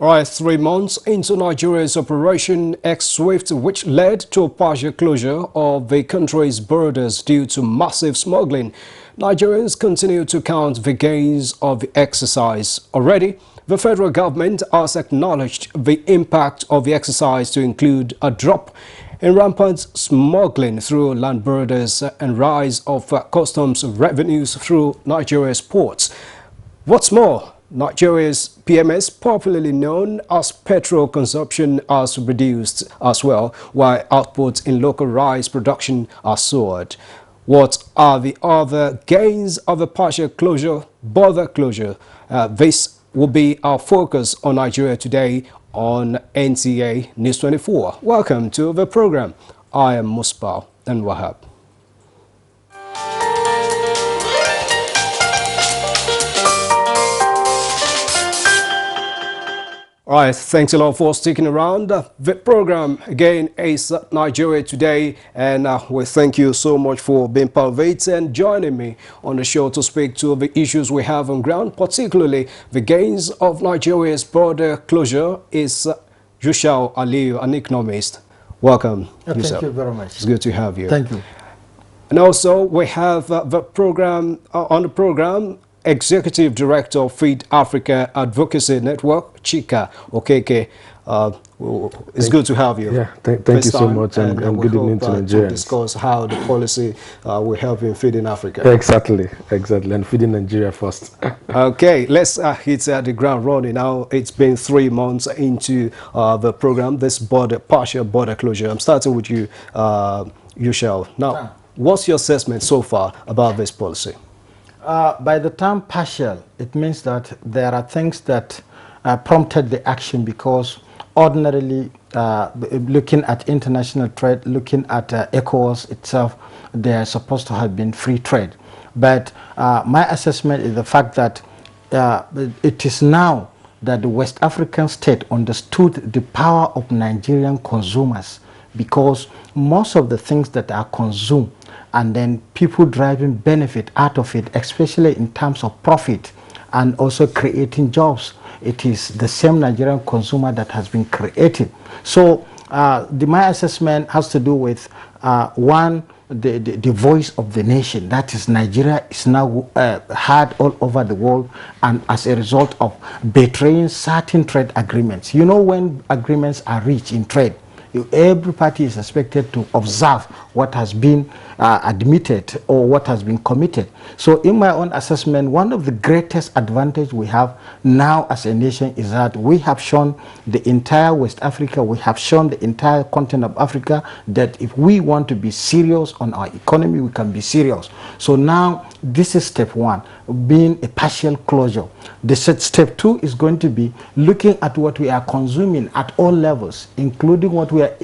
All right, 3 months into Nigeria's Operation X-Swift, which led to a partial closure of the country's borders due to massive smuggling, Nigerians continue to count the gains of the exercise. Already, the federal government has acknowledged the impact of the exercise to include a drop in rampant smuggling through land borders and rise of customs revenues through Nigeria's ports. What's more, Nigeria's PMS, popularly known as petrol consumption, has reduced as well, while output in local rice production has soared. What are the other gains of the partial closure, border closure? This will be our focus on Nigeria Today on NTA News 24. Welcome to the program. I am Musbah and Wahab. All right, thanks a lot for sticking around. The program again is Nigeria Today, and we thank you so much for being part of it and joining me on the show to speak to the issues we have on ground, particularly the gains of Nigeria's border closure. Is Yushau Aliyu, an economist. Welcome. Thank you very much. It's good to have you. Thank you. And also we have the program on the program. Executive Director of Feed Africa Advocacy Network, Chika Okeke. It's good to have you. Yeah, thank you so much, and good evening to Nigerians. To discuss how the policy will help in feeding Africa. Exactly, and feeding Nigeria first. Okay, let's hit the ground running. Now, it's been 3 months into the program, this partial border closure. I'm starting with you, Yushau. Now, what's your assessment so far about this policy? By the term partial, it means that there are things that prompted the action, because ordinarily, looking at international trade, looking at ECOWAS itself, they are supposed to have been free trade. But my assessment is the fact that it is now that the West African state understood the power of Nigerian consumers, because most of the things that are consumed and then people driving benefit out of it, especially in terms of profit and also creating jobs, it is the same Nigerian consumer that has been created. So my assessment has to do with one, the voice of the nation, that is Nigeria, is now heard all over the world, and as a result of betraying certain trade agreements. You know, when agreements are reached in trade, every party is expected to observe what has been admitted or what has been committed. So in my own assessment, one of the greatest advantage we have now as a nation is that we have shown the entire West Africa, we have shown the entire continent of Africa that if we want to be serious on our economy, we can be serious. So now this is step one, being a partial closure. The step two is going to be looking at what we are consuming at all levels, including what we are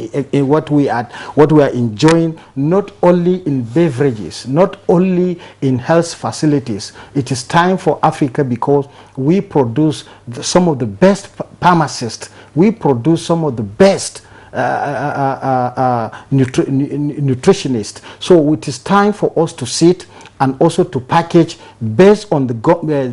enjoying, not only in beverages, not only in health facilities. It is time for Africa, because we produce some of the best pharmacists, we produce some of the best nutritionists. So it is time for us to sit and also to package based on the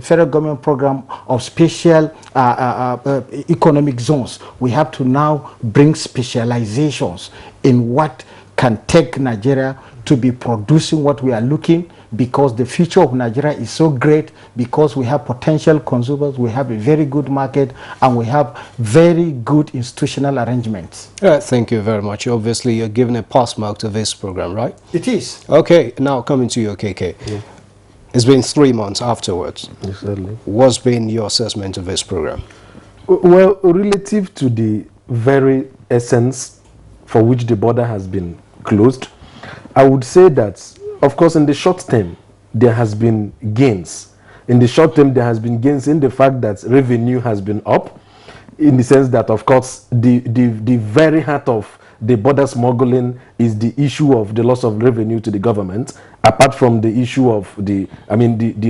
federal government program of special economic zones. We have to now bring specializations in what can take Nigeria to be producing what we are looking, because the future of Nigeria is so great, because we have potential consumers, we have a very good market, and we have very good institutional arrangements. Thank you very much. Obviously, you're giving a pass mark to this program, right? It is. Okay, now coming to you, KK. Yeah. It's been 3 months afterwards. Exactly. What's been your assessment of this program? Well, relative to the very essence for which the border has been closed, I would say that, of course, in the short term, there has been gains. In the short term, there has been gains in the fact that revenue has been up, in the sense that, of course, the very heart of the border smuggling is the issue of the loss of revenue to the government, apart from the issue of the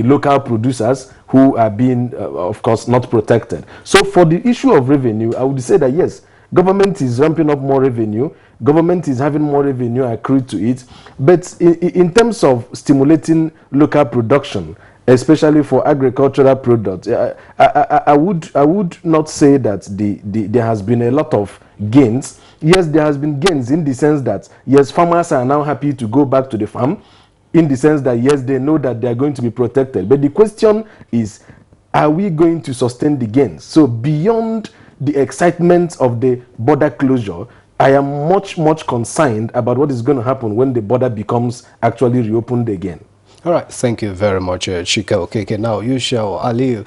local producers who are being, of course, not protected. So for the issue of revenue, I would say that, yes, government is ramping up more revenue, government is having more revenue accrued to it, but in terms of stimulating local production especially for agricultural products. I would not say that there has been a lot of gains. Yes, there has been gains in the sense that, yes, farmers are now happy to go back to the farm, in the sense that, yes, they know that they are going to be protected. But the question is, are we going to sustain the gains? So beyond the excitement of the border closure, I am much concerned about what is going to happen when the border becomes actually reopened again. All right, thank you very much, Chika Okeke. Now, Yushau Aliyu,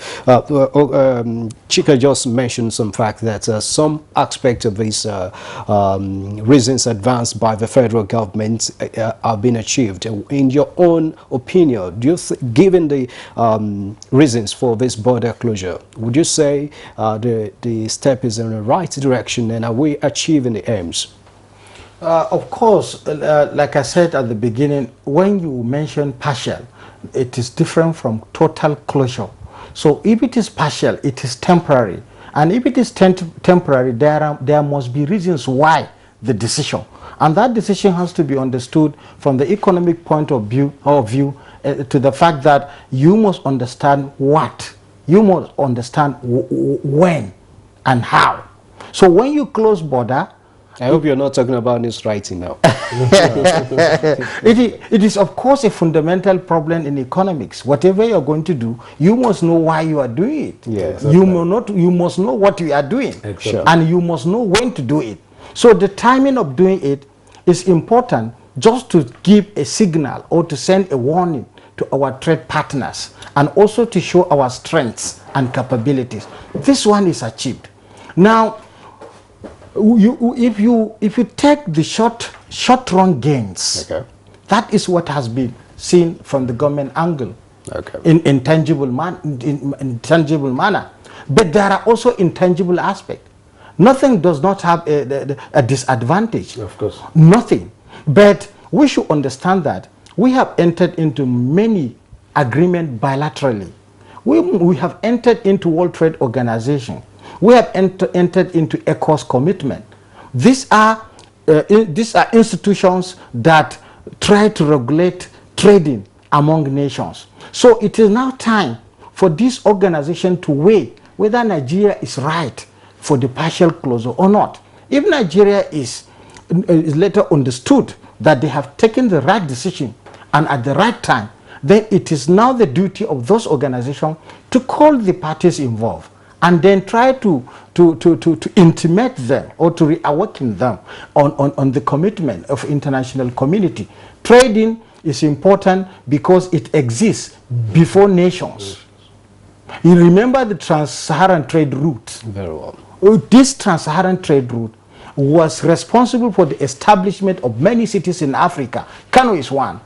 Chika just mentioned some fact that some aspect of these reasons advanced by the federal government have been achieved. In your own opinion, do you given the reasons for this border closure, would you say the step is in the right direction, and are we achieving the aims? Of course, like I said at the beginning, when you mention partial, it is different from total closure. So if it is partial, it is temporary. And if it is temporary, there must be reasons why the decision. And that decision has to be understood from the economic point of view, to the fact that you must understand what, you must understand when and how. So when you close border, I hope you're not talking about this writing now. It is, of course, a fundamental problem in economics. Whatever you're going to do, you must know why you are doing it. Yes. You must know what you are doing. Exactly. And you must know when to do it. So the timing of doing it is important, just to give a signal or to send a warning to our trade partners, and also to show our strengths and capabilities. This one is achieved. Now, if you take the short run gains, Okay. that is what has been seen from the government angle, Okay. in tangible manner. But there are also intangible aspects. Nothing does not have a disadvantage. Of course. Nothing. But we should understand that we have entered into many agreements bilaterally. We have entered into World Trade Organization. We have entered into ECOWAS commitment. These are institutions that try to regulate trading among nations. So it is now time for this organization to weigh whether Nigeria is right for the partial closure or not. If Nigeria is later understood that they have taken the right decision and at the right time, then it is now the duty of those organizations to call the parties involved and then try to intimate them or to reawaken them on the commitment of international community. Trading is important because it exists before nations. You remember the Trans-Saharan trade route? Very well. This Trans-Saharan trade route was responsible for the establishment of many cities in Africa. Kano is one.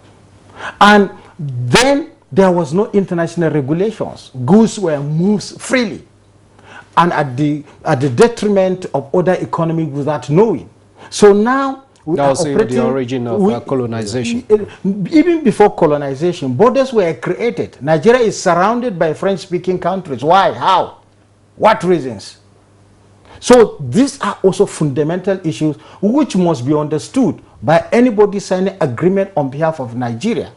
And then there was no international regulations. Goods were moved freely and at the detriment of other economies without knowing. So now we That are was operating, the origin of colonization. Even before colonization, borders were created. Nigeria is surrounded by French-speaking countries. Why? How? What reasons? So these are also fundamental issues which must be understood by anybody signing agreement on behalf of Nigeria.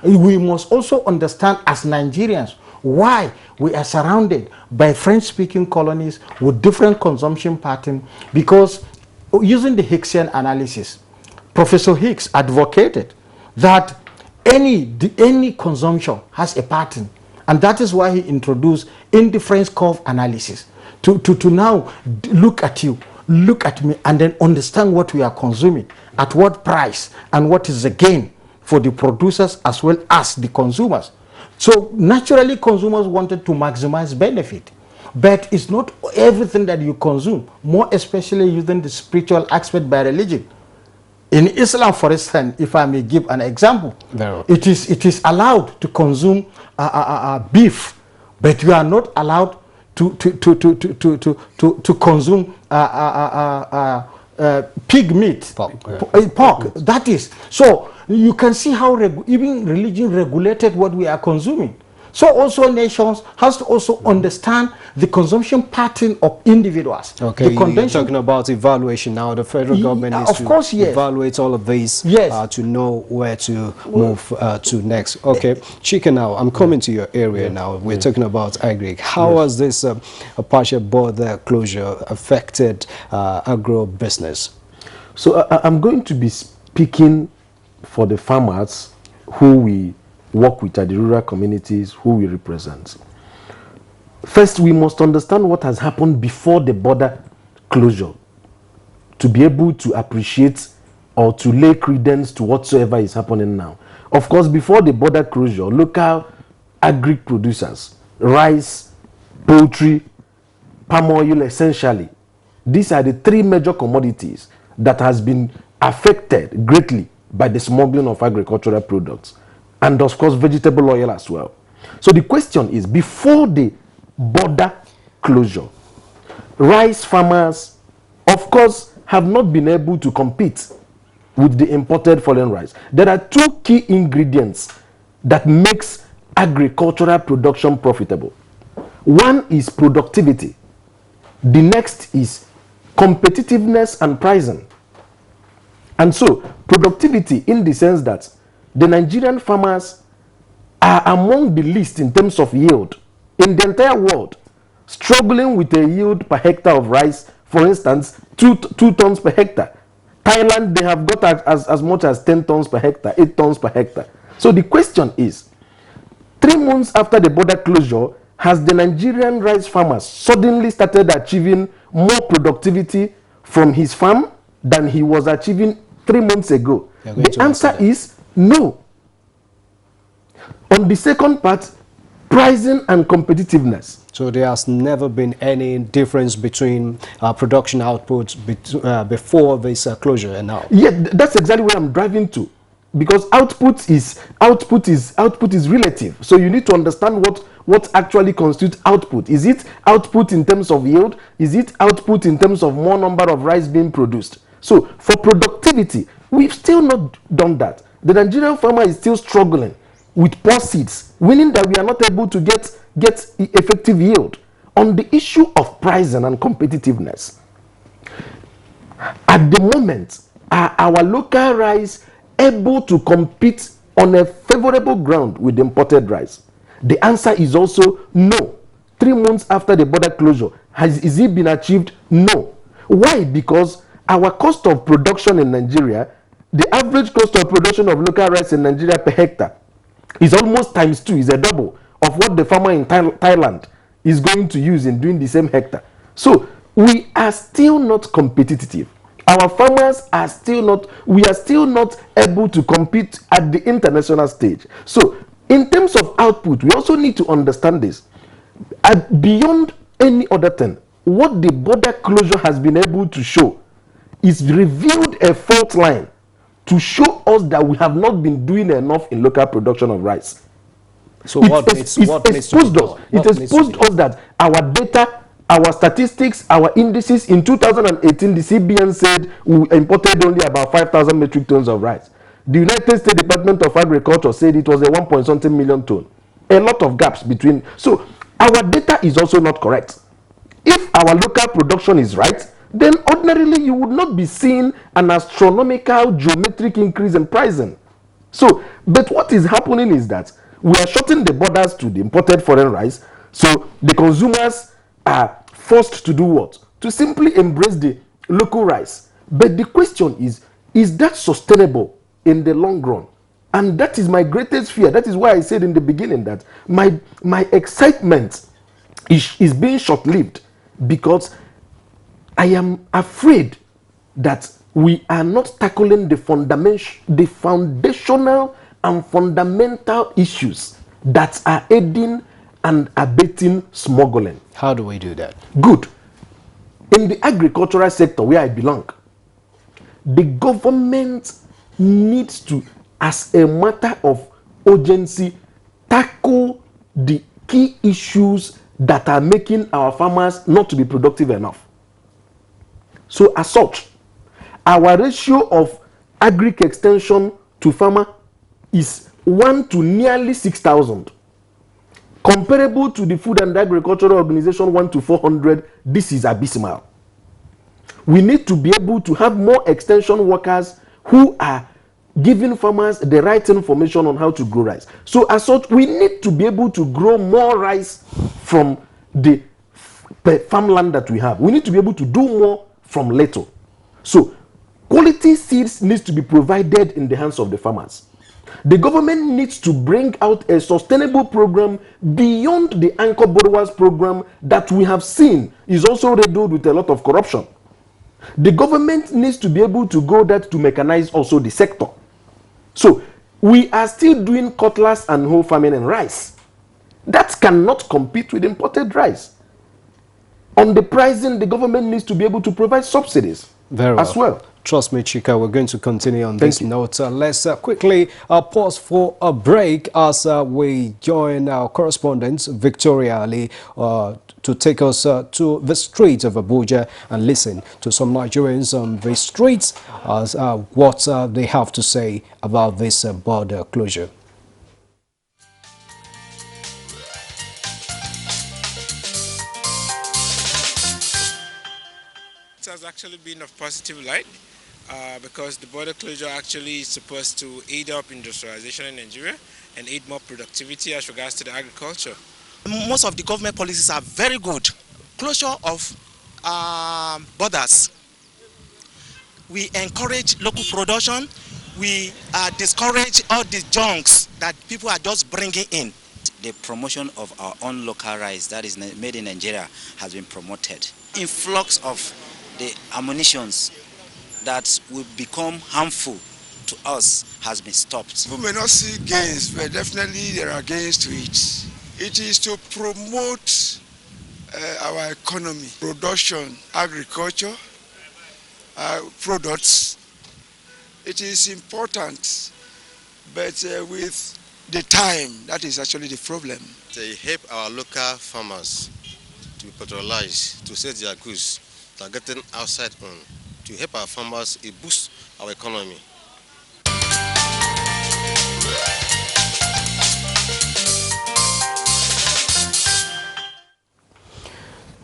We must also understand as Nigerians why we are surrounded by French-speaking colonies with different consumption patterns, because using the Higgsian analysis, Professor Higgs advocated that any consumption has a pattern, and that is why he introduced indifference curve analysis to now look at you, look at me, and then understand what we are consuming, at what price, and what is the gain for the producers as well as the consumers. So naturally consumers wanted to maximize benefit, but it's not everything that you consume, more especially using the spiritual aspect by religion. In Islam, for instance, if I may give an example, it is allowed to consume beef, but you are not allowed to consume pig meat, pork. That is so. You can see how even religion regulated what we are consuming. So also nations has to also understand the consumption pattern of individuals. Okay, the you're talking about evaluation now. The federal government needs of course, to yes. evaluate all of these Yes. to know where to move to next. Okay, Chika, now I'm coming to your area now. We're talking about agri. How has this a partial border closure affected agro business? So I'm going to be speaking for the farmers who we work with at the rural communities, who we represent. First, we must understand what has happened before the border closure to be able to appreciate or to lay credence to whatsoever is happening now. Of course, before the border closure, local agri producers, rice, poultry, palm oil essentially, these are the three major commodities that has been affected greatly by the smuggling of agricultural products, and of course vegetable oil as well. So the question is, before the border closure, rice farmers of course have not been able to compete with the imported foreign rice. There are two key ingredients that makes agricultural production profitable. One is productivity, the next is competitiveness and pricing. And so productivity, in the sense that the Nigerian farmers are among the least in terms of yield in the entire world, struggling with a yield per hectare of rice, for instance, 2 tons per hectare. Thailand, they have got as much as 10 tons per hectare, 8 tons per hectare. So the question is, 3 months after the border closure, has the Nigerian rice farmers suddenly started achieving more productivity from his farm than he was achieving 3 months ago? The answer is no. On the second part, pricing and competitiveness. So there has never been any difference between production outputs before this closure and now? Yeah, that's exactly where I'm driving to. Because output is relative. So you need to understand what actually constitutes output. Is it output in terms of yield? Is it output in terms of more number of rice being produced? So for productivity, we've still not done that. The Nigerian farmer is still struggling with poor seeds, meaning that we are not able to get effective yield. On the issue of pricing and competitiveness, at the moment, are our local rice able to compete on a favorable ground with imported rice? The answer is also no. 3 months after the border closure, is it been achieved? No. Why? Because our cost of production in Nigeria, the average cost of production of local rice in Nigeria per hectare is almost ×2, is a double of what the farmer in Thailand is going to use in doing the same hectare. So we are still not competitive. Our farmers are still not, we are still not able to compete at the international stage. So in terms of output, we also need to understand this. Beyond any other thing, what the border closure has been able to show is revealed a fault line to show us that we have not been doing enough in local production of rice. So what exposed us that our data, our statistics, our indices in 2018, the CBN said we imported only about 5,000 metric tons of rice. The United States Department of Agriculture said it was a 1.something million ton. A lot of gaps between. So our data is also not correct. If our local production is right, then ordinarily you would not be seeing an astronomical geometric increase in pricing. So, but what is happening is that we are shutting the borders to the imported foreign rice, so the consumers are forced to do what? To simply embrace the local rice. But the question is that sustainable in the long run? And that is my greatest fear. That is why I said in the beginning that my excitement is being short-lived, because I am afraid that we are not tackling the foundational and fundamental issues that are aiding and abetting smuggling. How do we do that? Good. In the agricultural sector where I belong, the government needs to, as a matter of urgency, tackle the key issues that are making our farmers not to be productive enough. So as such, our ratio of agric extension to farmer is 1 to nearly 6,000. Comparable to the Food and Agricultural Organization 1 to 400, this is abysmal. We need to be able to have more extension workers who are giving farmers the right information on how to grow rice. So as such, we need to be able to grow more rice from the farmland that we have. We need to be able to do more from little. So quality seeds needs to be provided in the hands of the farmers. The government needs to bring out a sustainable program beyond the anchor borrowers program that we have seen is also riddled with a lot of corruption. The government needs to be able to go that to mechanize also the sector. So we are still doing cutlass and whole farming and rice. That cannot compete with imported rice. On the pricing, the government needs to be able to provide subsidies as well. Trust me, Chika, we're going to continue on this note. Let's quickly pause for a break as we join our correspondent, Victoria Ali, to take us to the streets of Abuja and listen to some Nigerians on the streets as what they have to say about this border closure. It has actually been of positive light because the border closure actually is supposed to aid up industrialization in Nigeria and aid more productivity as regards to the agriculture. Most of the government policies are very good. Closure of borders. We encourage local production. We discourage all the junks that people are just bringing in. The promotion of our own local rice that is made in Nigeria has been promoted. Influx of the ammunitions that will become harmful to us has been stopped. People may not see gains, but definitely there are gains to it. It is to promote our economy, production, agriculture, products. It is important, but with the time, that is actually the problem. They help our local farmers to patronize, to sell their goods that are getting outside on, to help our farmers boost our economy.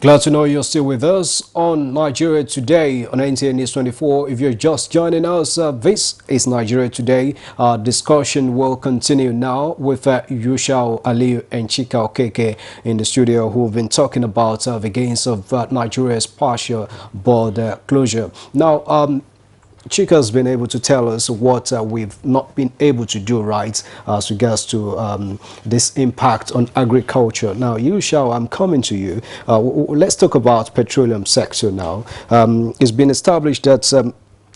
Glad to know you're still with us on Nigeria Today on NTN News 24. If you're just joining us, this is Nigeria Today. Our discussion will continue now with Yushau Aliyu and Chika Okeke in the studio, who have been talking about the gains of Nigeria's partial border closure. Now, Chika's been able to tell us what we've not been able to do right as regards to this impact on agriculture. Now, Yushau, I'm coming to you. Let's talk about petroleum sector now. It's been established that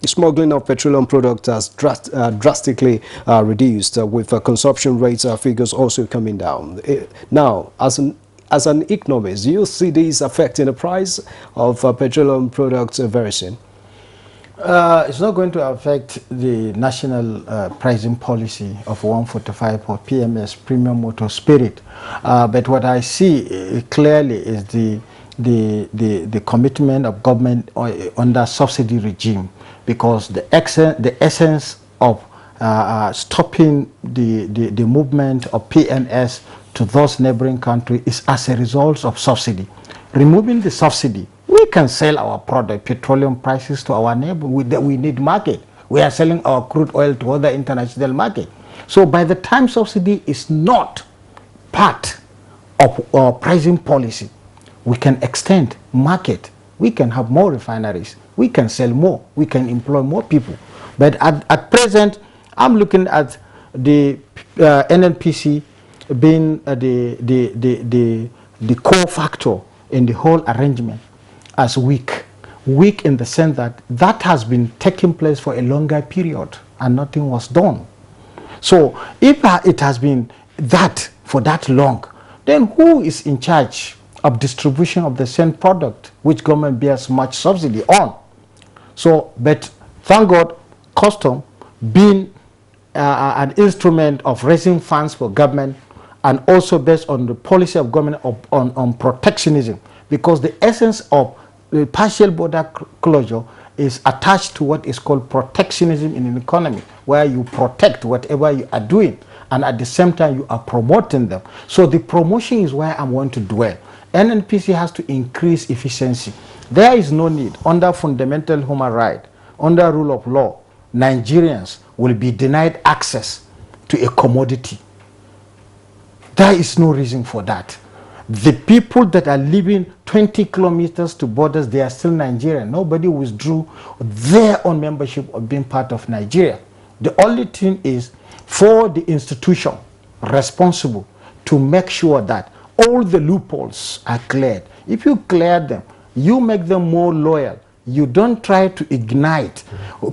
smuggling of petroleum products has drastically reduced with consumption rates figures also coming down. Now, as an economist, do you see these affecting the price of petroleum products very soon? It's not going to affect the national pricing policy of 145 for PMS, Premium Motor Spirit. But what I see clearly is the commitment of government under subsidy regime, because the essence of stopping the movement of PMS to those neighboring countries is as a result of subsidy. Removing the subsidy, we can sell our product, petroleum prices, to our neighbor. We need market. We are selling our crude oil to other international market. So by the time subsidy is not part of our pricing policy, we can extend market. We can have more refineries. We can sell more. We can employ more people. But at present, I'm looking at the NNPC being the core factor in the whole arrangement as weak in the sense that has been taking place for a longer period and nothing was done. So if it has been that for that long, then who is in charge of distribution of the same product which government bears much subsidy on? So, but thank God, custom being an instrument of raising funds for government, and also based on the policy of government on protectionism, because the essence of the partial border closure is attached to what is called protectionism in an economy, where you protect whatever you are doing. and at the same time you are promoting them. So the promotion is where I want to dwell. NNPC has to increase efficiency. There is no need, under fundamental human right, under rule of law, Nigerians will be denied access to a commodity. There is no reason for that. The people that are living 20 kilometers to borders, they are still Nigerian. Nobody withdrew their own membership of being part of Nigeria. The only thing is for the institution responsible to make sure that all the loopholes are cleared. If you clear them, you make them more loyal. You don't try to ignite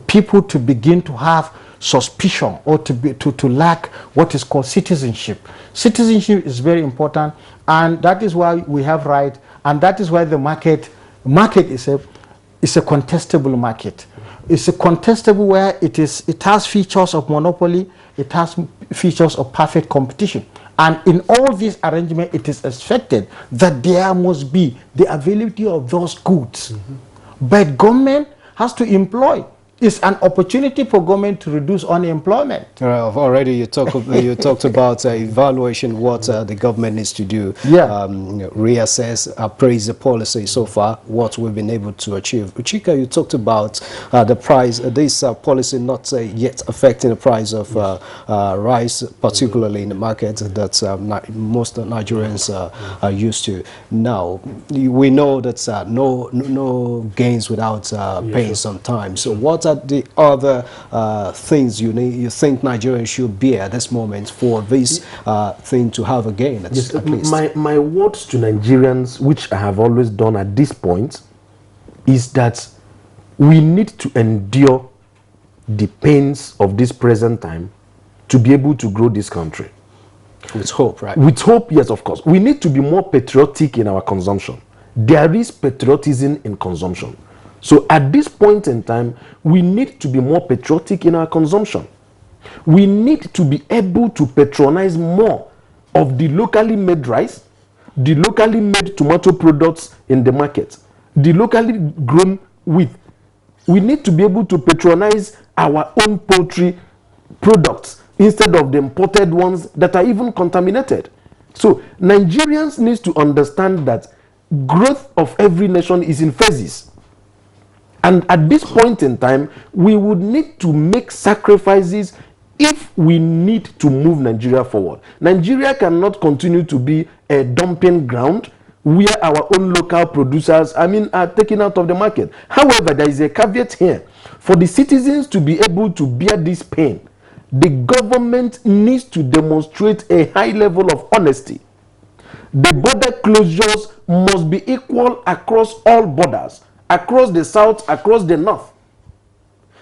people to begin to have suspicion or to lack what is called citizenship. Citizenship is very important, and that is why we have right, and that is why the market is a contestable market. It's a contestable where it has features of monopoly, it has features of perfect competition. And in all these arrangements, it is expected that there must be the availability of those goods. But government has to employ. It's an opportunity for government to reduce unemployment. Already you talked about evaluation, what the government needs to do. Yeah. Reassess, appraise the policy so far, what we've been able to achieve. Uchika, you talked about the price, this policy not yet affecting the price of rice, particularly in the market that most Nigerians are used to. Now, we know that no gains without pain sometimes. So what are the other things you think Nigerians should bear at this moment for this thing to have a gain? At least. My words to Nigerians, which I have always done at this point, is that we need to endure the pains of this present time to be able to grow this country. With hope, right? With hope, yes, of course. We need to be more patriotic in our consumption. There is patriotism in consumption. So at this point in time, we need to be more patriotic in our consumption. We need to be able to patronize more of the locally made rice, the locally made tomato products in the market, the locally grown wheat. We need to be able to patronize our own poultry products instead of the imported ones that are even contaminated. So Nigerians need to understand that growth of every nation is in phases. And at this point in time, we would need to make sacrifices if we need to move Nigeria forward. Nigeria cannot continue to be a dumping ground where our own local producers, are taken out of the market. However, there is a caveat here. For the citizens to be able to bear this pain, the government needs to demonstrate a high level of honesty. The border closures must be equal across all borders, across the south, across the north.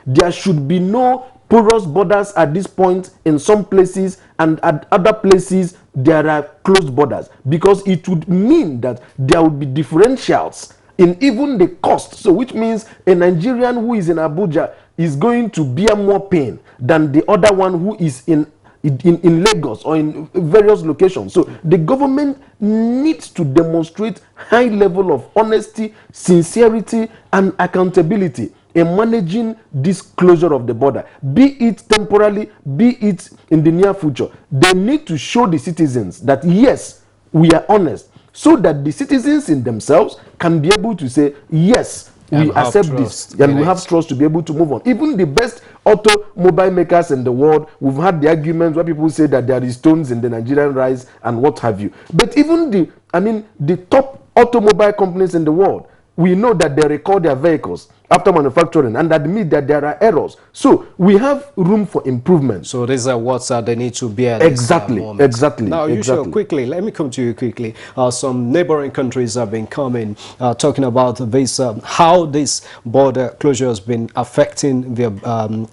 There should be no porous borders at this point in some places, and at other places there are closed borders, because it would mean that there would be differentials in even the cost. So which means a Nigerian who is in Abuja is going to bear more pain than the other one who is in Lagos or in various locations. So the government needs to demonstrate high level of honesty, sincerity, and accountability in managing this closure of the border, be it temporarily, be it in the near future. They need to show the citizens that yes, we are honest, so that the citizens in themselves can be able to say yes, we accept this, and we have trust to be able to move on. Even the best automobile makers in the world, we've had the arguments where people say that there is stones in the Nigerian rice and what have you. But even the top automobile companies in the world, we know that they record their vehicles after manufacturing and admit that there are errors. So we have room for improvement. So these are what they need to bear. Exactly. Now, Yusho, quickly, let me come to you quickly. Some neighboring countries have been coming, talking about this, how this border closure has been affecting their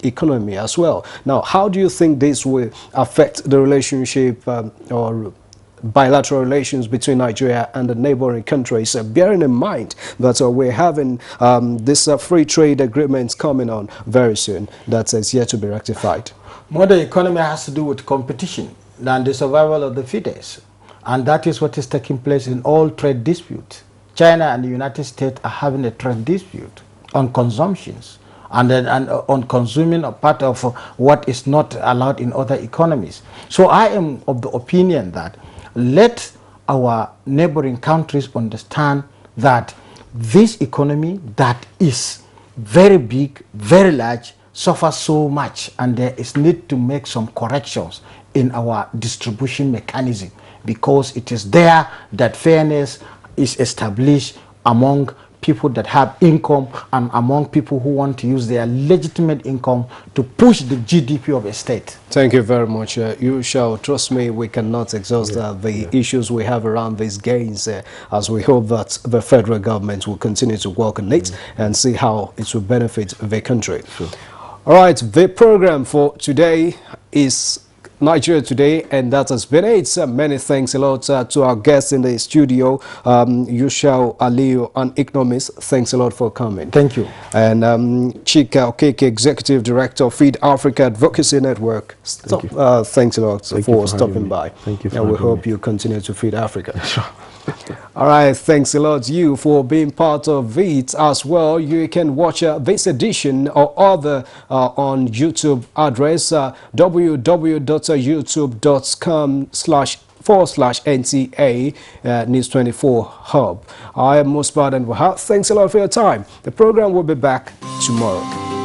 economy as well. Now, how do you think this will affect the relationship or bilateral relations between Nigeria and the neighboring countries, bearing in mind that we're having this free trade agreements coming on very soon that is yet to be rectified? Modern economy has to do with competition and the survival of the fittest, and that is what is taking place in all trade disputes. China and the United States are having a trade dispute on consumptions, and then on consuming a part of what is not allowed in other economies. So I am of the opinion that let our neighboring countries understand that this economy that is very big, very large, suffers so much, and there is need to make some corrections in our distribution mechanism, because it is there that fairness is established among people that have income and among people who want to use their legitimate income to push the GDP of a state. Thank you very much. You shall trust me, we cannot exhaust the issues we have around these gains, as we hope that the federal government will continue to work on it and see how it will benefit the country. Sure. All right, the program for today is Nigeria Today, and that has been it. Many thanks a lot to our guests in the studio, Yushau Aliyu and Ignomis. Thanks a lot for coming. Thank you. And Chika Okeke, Executive Director of Feed Africa Advocacy Network. Thanks a lot for stopping by. Thank you for and we hope you continue to feed Africa. Sure. All right, thanks a lot you for being part of it as well. You can watch this edition or other on YouTube address www.youtube.com//NTA News 24 Hub. I am Musbad and Wahab. Thanks a lot for your time. The program will be back tomorrow.